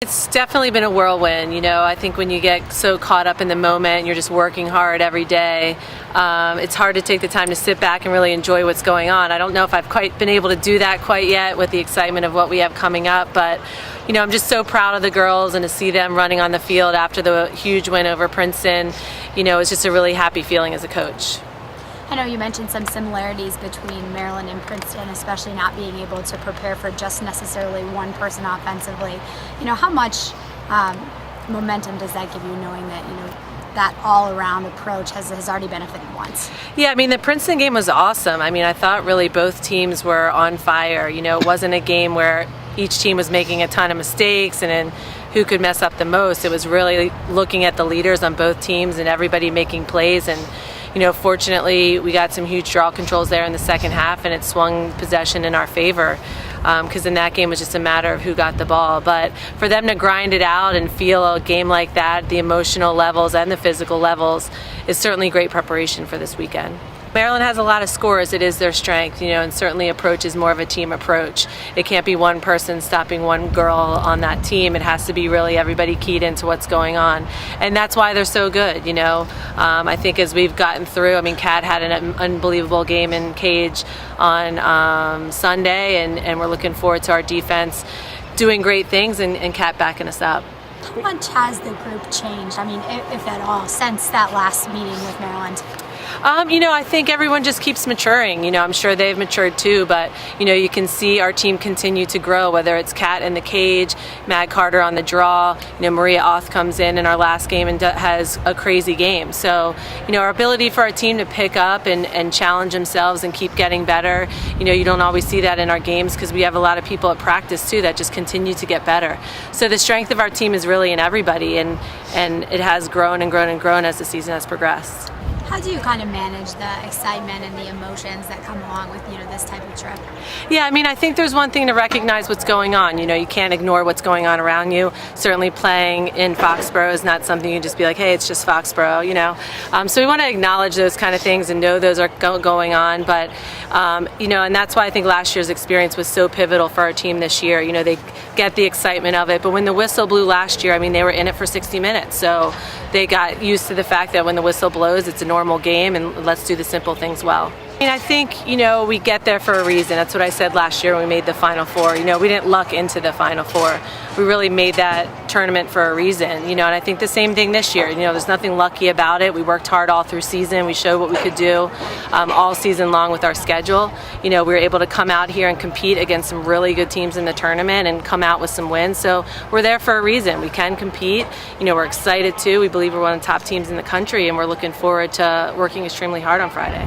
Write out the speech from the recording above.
It's definitely been a whirlwind. I think when you get so caught up in the moment and you're just working hard every day, it's hard to take the time to sit back and really enjoy what's going on. I don't know if I've quite been able to do that quite yet with the excitement of what we have coming up, but I'm just so proud of the girls, and to see them running on the field after the huge win over Princeton, it's just a really happy feeling as a coach. I know you mentioned some similarities between Maryland and Princeton, especially not being able to prepare for just necessarily one person offensively. How much momentum does that give you, knowing that that all-around approach has already benefited once? Yeah, the Princeton game was awesome. I thought really both teams were on fire. It wasn't a game where each team was making a ton of mistakes and then who could mess up the most. It was really looking at the leaders on both teams and everybody making plays. And fortunately, we got some huge draw controls there in the second half, and it swung possession in our favor, because in that game it was just a matter of who got the ball. But for them to grind it out and feel a game like that, the emotional levels and the physical levels, is certainly great preparation for this weekend. Maryland has a lot of scores. It is their strength, and certainly approach is more of a team approach. It can't be one person stopping one girl on that team. It has to be really everybody keyed into what's going on, and that's why they're so good. I think as we've gotten through, Kat had an unbelievable game in Cage on Sunday, and we're looking forward to our defense doing great things and Kat backing us up. How much has the group changed, if at all, since that last meeting with Maryland? I think everyone just keeps maturing. I'm sure they've matured too, but you can see our team continue to grow, whether it's Kat in the cage, Mag Carter on the draw, Maria Oth comes in our last game and has a crazy game. So, our ability for our team to pick up and challenge themselves and keep getting better, you don't always see that in our games because we have a lot of people at practice too that just continue to get better. So the strength of our team is really in everybody, and it has grown and grown and grown as the season has progressed. How do you kind of manage the excitement and the emotions that come along with this type of trip? Yeah, I think there's one thing to recognize what's going on. You can't ignore what's going on around you. Certainly playing in Foxborough is not something you can just be like, hey, it's just Foxborough, So we want to acknowledge those kind of things and know those are going on. But, and that's why I think last year's experience was so pivotal for our team this year. They get the excitement of it. But when the whistle blew last year, they were in it for 60 minutes. So they got used to the fact that when the whistle blows, it's a normal game, and let's do the simple things well. I think, we get there for a reason. That's what I said last year when we made the Final Four. We didn't luck into the Final Four. We really made that tournament for a reason, and I think the same thing this year. There's nothing lucky about it. We worked hard all through season. We showed what we could do all season long with our schedule. We were able to come out here and compete against some really good teams in the tournament and come out with some wins. So we're there for a reason. We can compete. We're excited too. We believe we're one of the top teams in the country, and we're looking forward to working extremely hard on Friday.